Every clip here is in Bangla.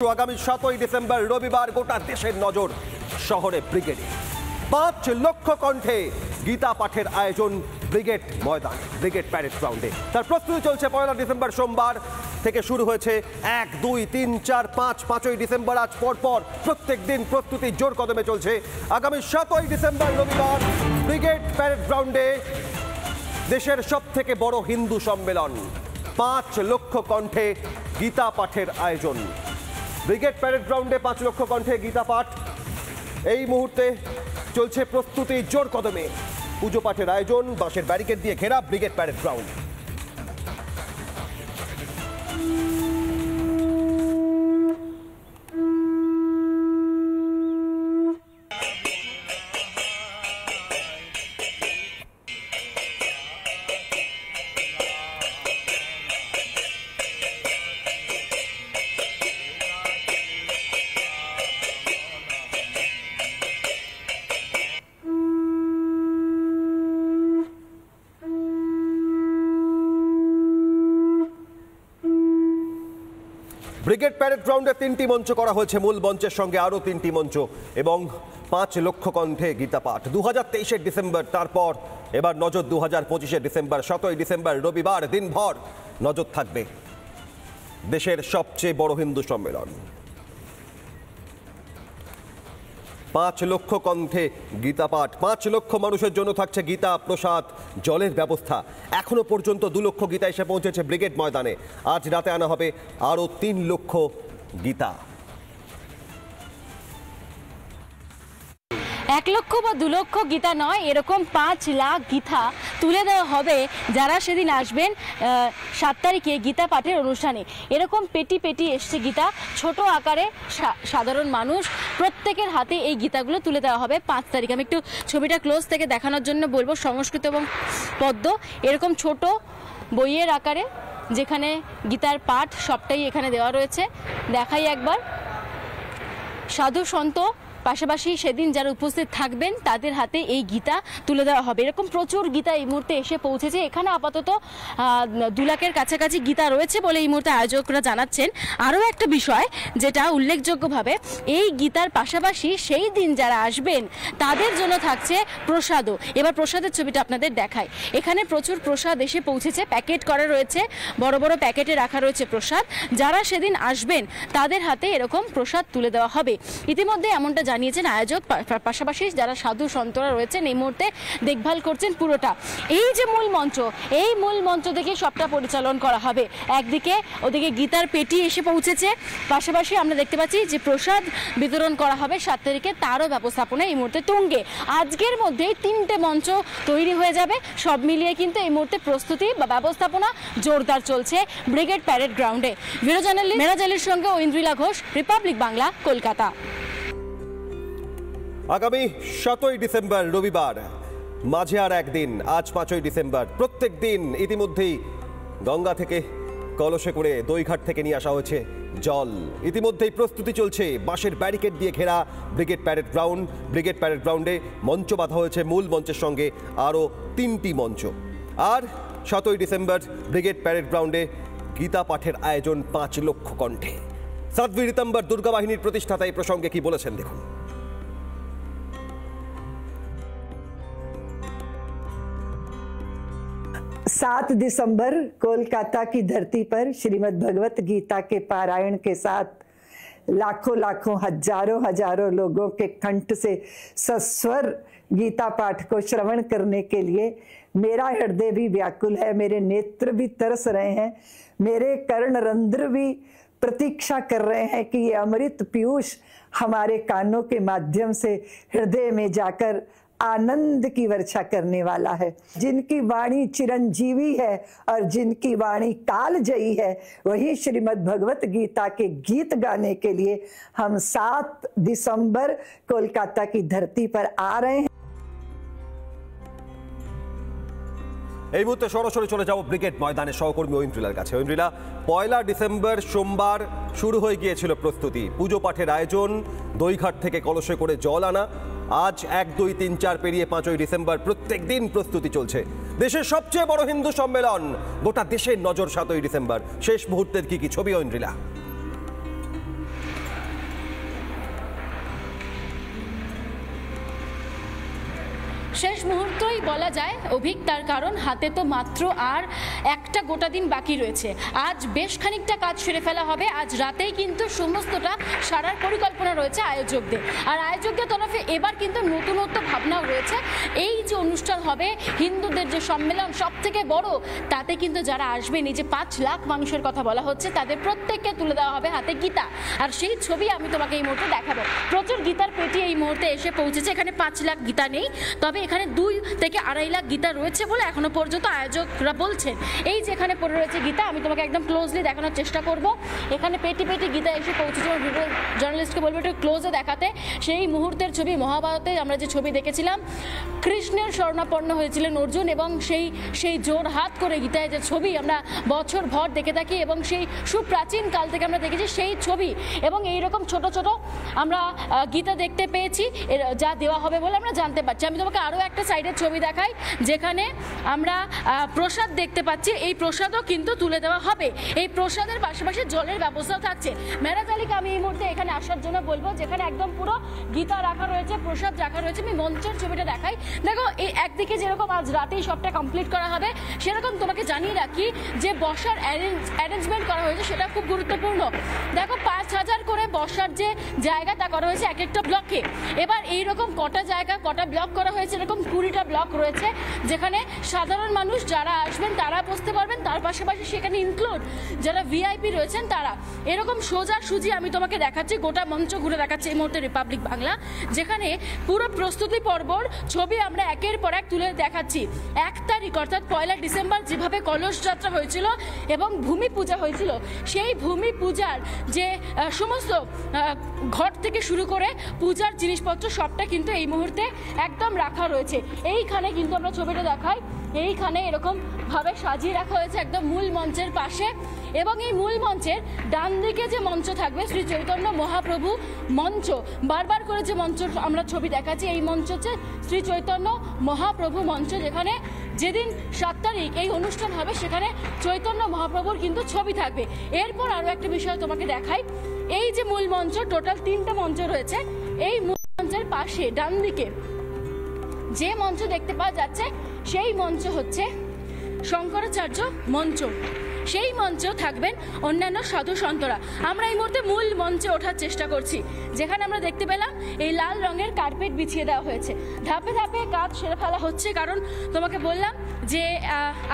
আগামী 7ই ডিসেম্বর রবিবার গোটা দেশের নজর শহরে ব্রিগেডে 5 লক্ষ কণ্ঠে গীতা পাঠের আয়োজন ব্রিগেড ময়দান ব্রিগেড প্যারেড গ্রাউন্ডে। তার প্রস্তুতি চলছে। 1 ডিসেম্বর সোমবার থেকে শুরু হয়েছে 1, 2, 3, 4, 5, 5ই ডিসেম্বর আজ পরপর প্রত্যেক দিন প্রস্তুতি জোর কদমে চলছে। আগামী 7ই ডিসেম্বর রবিবার ব্রিগেড প্যারেড গ্রাউন্ডে দেশের সবথেকে বড় হিন্দু সম্মেলন। 5 লক্ষ কণ্ঠে গীতা পাঠের আয়োজন। ব্রিগেড প্যারেড গ্রাউন্ডে 5 লক্ষ কণ্ঠে গীতা পাঠ। এই মুহূর্তে চলছে প্রস্তুতি জোর কদমে। পুজো পাঠের আয়োজন, বাঁশের ব্যারিকেড দিয়ে ঘেরা brigade parade ground. Brigade parade গ্রাউন্ডে 3টি মঞ্চ করা হয়েছে, মূল মঞ্চের সঙ্গে আরও 3টি মঞ্চ এবং 5 লক্ষ কণ্ঠে গীতা পাঠ। 2023-এর ডিসেম্বর, তারপর এবার নজর 2025-এর ডিসেম্বর। 7ই ডিসেম্বর রবিবার দিনভর নজর থাকবে দেশের সবচেয়ে বড় হিন্দু সম্মেলন। 5 লক্ষ কণ্ঠে গীতা পাঠ। 5 লক্ষ মানুষের জন্য থাকছে গীতা প্রসাদ, জলের ব্যবস্থা। এখনো পর্যন্ত 2 লক্ষ গীতা এসে পৌঁছেছে ব্রিগেড ময়দানে। আজ রাতে আনা হবে আরও 3 লক্ষ গীতা। 1 লক্ষ বা 2 লক্ষ গীতা নয়, এরকম 5 লাখ গীতা তুলে দেওয়া হবে যারা সেদিন আসবেন 7 তারিখে গীতা পাঠের অনুষ্ঠানে। এরকম পেটি পেটি এসছে গীতা, ছোট আকারে সাধারণ মানুষ প্রত্যেকের হাতে এই গীতাগুলো তুলে দেওয়া হবে 5 তারিখ। আমি একটু ছবিটা ক্লোজ থেকে দেখানোর জন্য বলবো। সংস্কৃত এবং পদ্য এরকম ছোট বইয়ের আকারে, যেখানে গীতার পাঠ সবটাই এখানে দেওয়া রয়েছে। দেখাই একবার। সাধু সন্ত পাশাপাশি সেদিন যারা উপস্থিত থাকবেন তাদের হাতে এই গীতা তুলে দেওয়া হবে। এরকম প্রচুর গীতা এই মুহূর্তে এসে পৌঁছেছে। এখানে আপাতত 2 লাখের কাছাকাছি গীতা রয়েছে বলে এই মুহূর্তে আয়োজকরা জানাচ্ছেন। আরও একটা বিষয় যেটা উল্লেখযোগ্যভাবে, এই গীতার পাশাপাশি সেই দিন যারা আসবেন তাদের জন্য থাকছে প্রসাদও। এবার প্রসাদের ছবিটা আপনাদের দেখায়। এখানে প্রচুর প্রসাদ এসে পৌঁছেছে, প্যাকেট করা রয়েছে, বড় বড় প্যাকেটে রাখা রয়েছে প্রসাদ। যারা সেদিন আসবেন তাদের হাতে এরকম প্রসাদ তুলে দেওয়া হবে। ইতিমধ্যে এমনটা জানিয়েছেন আয়োজক। পাশাপাশি যারা সাধু সন্তরা রয়েছেন এই মুহূর্তে দেখভাল করছেন পুরোটা। এই যে মূল মঞ্চ, এই মূল মঞ্চ থেকে সবটা পরিচালন করা হবে। একদিকে ওদিকে গীতার পেটি এসে পৌঁছেছে, পাশাপাশি আমরা দেখতে পাচ্ছি যে প্রসাদ বিতরণ করা হবে 7 তারিখে, তারও ব্যবস্থাপনা এই মুহূর্তে তুঙ্গে। আজকের মধ্যেই 3টে মঞ্চ তৈরি হয়ে যাবে। সব মিলিয়ে কিন্তু এই মুহূর্তে প্রস্তুতি বা ব্যবস্থাপনা জোরদার চলছে ব্রিগেড প্যারেড গ্রাউন্ডে। ভিডিও জার্নালিস্ট মেরাজালির সঙ্গে ঐন্দ্রিলা ঘোষ, রিপাবলিক বাংলা, কলকাতা। আগামী 7ই ডিসেম্বর রবিবার, মাঝে আর একদিন। আজ 5ই ডিসেম্বর। প্রত্যেক দিন ইতিমধ্যেই গঙ্গা থেকে কলসে করে দইঘাট থেকে নিয়ে আসা হয়েছে জল। ইতিমধ্যেই প্রস্তুতি চলছে। বাঁশের ব্যারিকেড দিয়ে ঘেরা brigade parade ground. Brigade parade গ্রাউন্ডে মঞ্চ বাঁধা হয়েছে, মূল মঞ্চের সঙ্গে আরও 3টি মঞ্চ। আর 7ই ডিসেম্বর ব্রিগেড প্যারেড গ্রাউন্ডে গীতা পাঠের আয়োজন 5 লক্ষ কণ্ঠে। সাধ্বী রীতাম্বর দুর্গা বাহিনীর প্রতিষ্ঠাতা এই প্রসঙ্গে কি বলেছেন দেখুন। 7 दिसंबर कोलकाता की धरती पर श्रीमद् भगवत गीता के पारायण के साथ लाखों लाखों हजारों हजारों लोगों के कंठ से सस्वर गीता पाठ को श्रवण करने के लिए मेरा हृदय भी व्याकुल है, मेरे नेत्र भी तरस रहे हैं, मेरे कर्णरंध्र भी प्रतीक्षा कर रहे हैं कि ये अमृत पीयूष हमारे कानों के माध्यम से हृदय में जाकर आनंद की वर्षा करने वाला है। जिनकी वाणी चिरंजीवी है और जिनकी वाणी कालजयी है, वही श्रीमद् भगवत गीता के गीत गाने के लिए हम 7 दिसंबर कोलकाता की धरती पर आ रहे हैं। এই মুহূর্তে সরাসরি চলে যাব ব্রিগেড ময়দানে সহকর্মী ঐন্দ্রিলার কাছে। ঐন্দ্রিলা, 1 ডিসেম্বর সোমবার শুরু হয়ে গিয়েছিল প্রস্তুতি। পুজো পাঠের আয়োজন, দইঘাট থেকে কলসে করে জল আনা। আজ 1, 2, 3, 4 পেরিয়ে 5ই ডিসেম্বর প্রত্যেক দিন প্রস্তুতি চলছে। দেশের সবচেয়ে বড় হিন্দু সম্মেলন, গোটা দেশের নজর 7ই ডিসেম্বর। শেষ মুহূর্তের কি ছবি ঐন্দ্রিলা? শেষ মুহূর্তই বলা যায় অভিক, তার কারণ হাতে তো মাত্র আর একটা গোটা দিন বাকি রয়েছে। আজ বেশ খানিকটা কাজ সেরে ফেলা হবে, আজ রাতেই কিন্তু সমস্তটা সারার পরিকল্পনা রয়েছে আয়োজকদের। আর আয়োজকদের তরফে এবার কিন্তু নতুনত্ব ভাবনাও রয়েছে। এই যে অনুষ্ঠান হবে, হিন্দুদের যে সম্মেলন সব থেকে বড়, তাতে কিন্তু যারা আসবেন, এই যে 5 লাখ মানুষের কথা বলা হচ্ছে, তাদের প্রত্যেককে তুলে দেওয়া হবে হাতে গীতা। আর সেই ছবি আমি তোমাকে এই মুহূর্তে দেখাবো। প্রচুর গীতার পেটি এই মুহূর্তে এসে পৌঁছেছে। এখানে 5 লাখ গীতা নেই, তবে এখানে 2 থেকে 2.5 লাখ গীতা রয়েছে বলে এখনো পর্যন্ত আয়োজকরা বলছেন। এই যে এখানে পড়ে রয়েছে গীতা, আমি তোমাকে একদম ক্লোজলি দেখানোর চেষ্টা করব। এখানে পেটি পেটি গীতা এসে পৌঁছেছে। ভিডিও জার্নালিস্টকে বলবো একটু ক্লোজে দেখাতে। সেই মুহূর্তের ছবি, মহাভারতে আমরা যে ছবি দেখেছিলাম, কৃষ্ণের শরণাপন্ন হয়েছিলেন অর্জুন, এবং সেই জোর হাত করে গীতায় যে ছবি আমরা বছর ভর দেখে থাকি, এবং সেই সুপ্রাচীন কাল থেকে আমরা দেখেছি সেই ছবি, এবং এইরকম ছোট ছোট আমরা গীতা দেখতে পেয়েছি যা দেওয়া হবে বলে আমরা জানতে পারছি। আমি তোমাকে আরও একটা সাইডের ছবি দেখাই, যেখানে আমরা প্রসাদ দেখতে পাচ্ছি। এই প্রসাদও কিন্তু তুলে দেওয়া হবে। এই প্রসাদের পাশাপাশি জলের ব্যবস্থাও থাকছে। মেরাজ আলীকে আমি এই মুহূর্তে এখানে আসার জন্য বলবো, যেখানে একদম পুরো গীতা রাখা রয়েছে, প্রসাদ রাখা রয়েছে। আমি মঞ্চের ছবিটা দেখাই। দেখো, এই একদিকে যেরকম আজ রাতেই সবটা কমপ্লিট করা হবে, সেরকম তোমাকে জানিয়ে রাখি যে বসার অ্যারেঞ্জমেন্ট করা হয়েছে সেটা খুব গুরুত্বপূর্ণ। দেখো, 5000 করে বসার যে জায়গা তা করা হয়েছে এক একটা ব্লকে। এবার এইরকম কটা জায়গা, কটা ব্লক করা হয়েছে, এরকম 20টা ব্লক রয়েছে, যেখানে সাধারণ মানুষ যারা আসবেন তারা বসতে পারবেন। তার পাশাপাশি সেখানে ইনক্লুড যারা ভিআইপি রয়েছেন তারা। এরকম সোজাসুজি আমি তোমাকে দেখাচ্ছি, গোটা মঞ্চ ঘুরে দেখাচ্ছি এই মুহূর্তে রিপাবলিক বাংলা, যেখানে পুরো প্রস্তুতি পর্বর ছবি আমরা একের পর এক তুলে দেখাচ্ছি। 1 তারিখ অর্থাৎ 1 ডিসেম্বর যেভাবে কলস যাত্রা হয়েছিল এবং ভূমি পূজা হয়েছিল, সেই ভূমি পূজার যে সমস্ত ঘট থেকে শুরু করে পূজার জিনিসপত্র সবটা কিন্তু এই মুহূর্তে একদম রাখা রয়েছে। এইখানে কিন্তু আমরা ছবিটা দেখাই, এইখানে এরকম ভাবে সাজিয়ে রাখা হয়েছে একদম মূল মঞ্চের পাশে। এবং এই মূল মঞ্চের ডান দিকে যে মঞ্চ থাকবে, শ্রী চৈতন্য মহাপ্রভু মঞ্চ, বারবার করে যে মঞ্চ আমরা ছবি দেখাচ্ছি, এই মঞ্চ হচ্ছে শ্রী চৈতন্য মহাপ্রভু মঞ্চ, যেখানে যেদিন 7 তারিখ এই অনুষ্ঠান হবে সেখানে চৈতন্য মহাপ্রভুর কিন্তু ছবি থাকবে। এরপর আরও একটা বিষয় তোমাকে দেখাই, এই যে মূল মঞ্চ, টোটাল 3টে মঞ্চ রয়েছে। এই মূল মঞ্চের পাশে ডান দিকে যে মঞ্চ দেখতে পাওয়া যাচ্ছে, সেই মঞ্চ হচ্ছে শঙ্করাচার্য মঞ্চ। সেই মঞ্চেও থাকবেন অন্যান্য সাধু সন্তরা। আমরা এই মুহূর্তে মূল মঞ্চে ওঠার চেষ্টা করছি, যেখানে আমরা দেখতে পেলাম এই লাল রঙের কার্পেট বিছিয়ে দেওয়া হয়েছে। ধাপে ধাপে কাজ সেরে ফেলা হচ্ছে, কারণ তোমাকে বললাম যে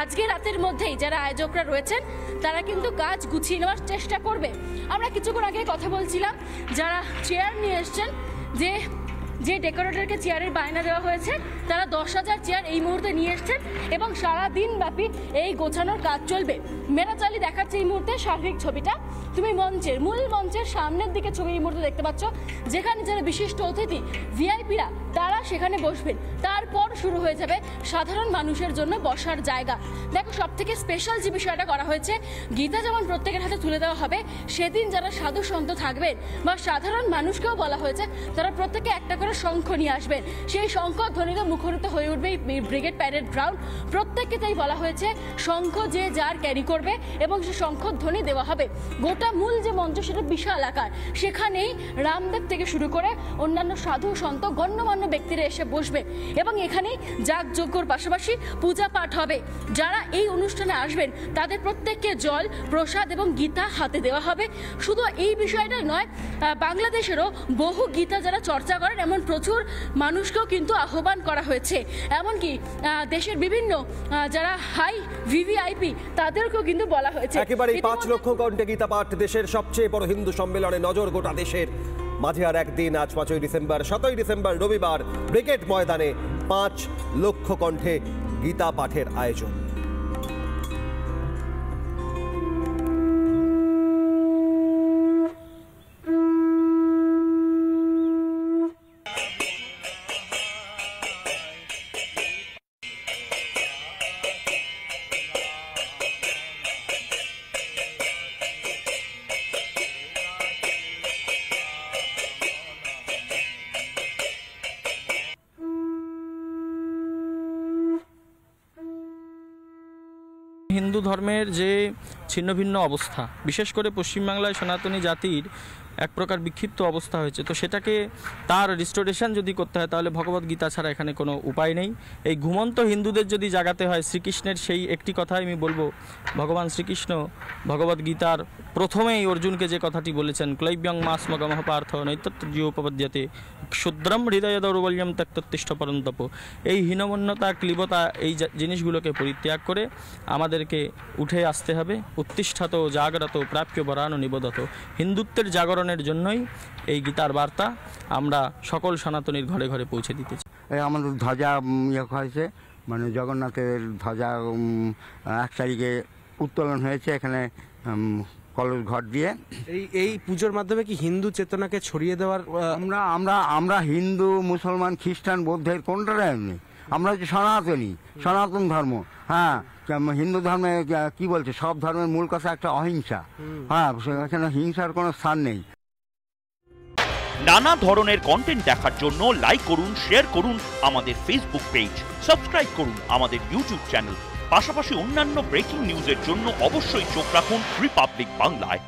আজকে রাতের মধ্যেই যারা আয়োজকরা রয়েছেন তারা কিন্তু কাজ গুছিয়ে নেওয়ার চেষ্টা করবে। আমরা কিছুক্ষণ আগে কথা বলছিলাম, যারা চেয়ার নিয়ে এসছেন, যে ডেকোরেটরকে চেয়ারের বায়না দেওয়া হয়েছে, তারা 10,000 চেয়ার এই মুহূর্তে নিয়ে এসছেন এবং সারাদিন ব্যাপী এই গোছানোর কাজ চলবে। মেরাজ আলী দেখাচ্ছে এই মুহূর্তে সার্বিক ছবিটা। তুমি মূল মঞ্চের সামনের দিকে ছবি এই মুহূর্তে দেখতে পাচ্ছ, যেখানে যারা বিশিষ্ট অতিথি ভিআইপিরা তারা সেখানে বসবেন। তারপর শুরু হয়ে যাবে সাধারণ মানুষের জন্য বসার জায়গা। দেখো, সব থেকে স্পেশাল যে বিষয়টা করা হয়েছে, গীতা যেমন প্রত্যেকের হাতে তুলে দেওয়া হবে, সেদিন যারা সাধু সন্ত থাকবেন বা সাধারণ মানুষকেও বলা হয়েছে তারা প্রত্যেকে একটা করে শঙ্খ নিয়ে আসবেন। সেই শঙ্খ ধ্বনিতে মুখরিত হয়ে উঠবে এই ব্রিগেড প্যারেড গ্রাউন্ড। প্রত্যেককে তাই বলা হয়েছে শঙ্খ যে যার ক্যারি করবে এবং সে শঙ্খ ধ্বনি দেওয়া হবে। গোটা মূল যে মঞ্চ সেটা বিশাল আকার, সেখানেই রামদেব থেকে শুরু করে অন্যান্য সাধু সন্ত গণ্যমান্য ব্যক্তিরা এসে বসবে এবং এখানেই যাগযজ্ঞর পাশাপাশি পূজা পাঠ হবে। যারা এই অনুষ্ঠানে আসবেন তাদের প্রত্যেককে জল, প্রসাদ এবং গীতা হাতে দেওয়া হবে। শুধু এই বিষয়টা নয়, বাংলাদেশেরও বহু গীতা যারা চর্চা করেন এমন প্রচুর মানুষকেও কিন্তু আহ্বান করা হয়েছে। এমনকি দেশের বিভিন্ন যারা হাই ভিভিআইপি তাদেরকেও কিন্তু বলা হয়েছে। একেবারে 5 লক্ষ কণ্ঠে গীতা পাঠ, দেশের সবচেয়ে বড় হিন্দু সম্মেলনে নজর গোটা দেশের। মাঝে আর একদিন, আজ 5ই ডিসেম্বর, 7ই ডিসেম্বর রবিবার ব্রিগেড ময়দানে 5 লক্ষ কণ্ঠে গীতা পাঠের আয়োজন। হিন্দু ধর্মের যে ছিন্ন ভিন্ন অবস্থা, বিশেষ করে পশ্চিমবাংলায় সনাতনী জাতির এক প্রকার বিক্ষিপ্ত অবস্থা হয়েছে। তো সেটাকে তার রিস্টোরেশন যদি করতে হয় তাহলে ভগবদ্গীতা ছাড়া এখানে কোনো উপায় নেই। এই ঘুমন্ত হিন্দুদের যদি জাগাতে হয়, শ্রীকৃষ্ণের সেই একটি কথাই আমি বলবো, ভগবান শ্রীকৃষ্ণ ভগবদ্গীতার প্রথমেই অর্জুনকে যে কথাটি বলেছেন, ক্লৈব্যং মাসমগমঃ পার্থ নৈতত্তর্যোপপদ্যতে ক্ষুদ্রম হৃদয় দৌর্বল্যম ত্যক্তোত্তিষ্ঠ পরন্তপ। এই হীনমন্যতা, ক্লীবতা, এই জিনিসগুলোকে পরিত্যাগ করে আমাদেরকে উঠে আসতে হবে। উত্তিষ্ঠত জাগ্রত প্রাপ্য বরান নিবোধত। হিন্দুত্বের জাগরণের জন্যই এই গীতার বার্তা আমরা সকল সনাতনীর ঘরে ঘরে পৌঁছে দিতে চাই। আমাদের ধ্বজা ইয়ে হয়েছে, মানে জগন্নাথের ধ্বজা 1 তারিখে উত্তোলন হয়েছে এখানে কলস ঘট দিয়ে। এই পুজোর মাধ্যমে কি হিন্দু চেতনাকে ছড়িয়ে দেওয়ার আমরা হিন্দু, মুসলমান, খ্রিস্টান, বৌদ্ধের কোনটাই নেই। আমরা হচ্ছে সনাতন ধর্ম। হ্যাঁ, হিন্দু ধর্মে কি বলছে, সব ধর্মের মূল কথা একটা অহিংসা। হ্যাঁ, এখানে হিংসার কোনো স্থান নেই। নানা ধরনের কন্টেন্ট দেখার জন্য লাইক করুন, শেয়ার করুন আমাদের ফেসবুক পেজ, সাবস্ক্রাইব করুন আমাদের ইউটিউব চ্যানেল। পাশাপাশি অন্যান্য ব্রেকিং নিউজের জন্য অবশ্যই চোখ রাখুন রিপাবলিক বাংলায়।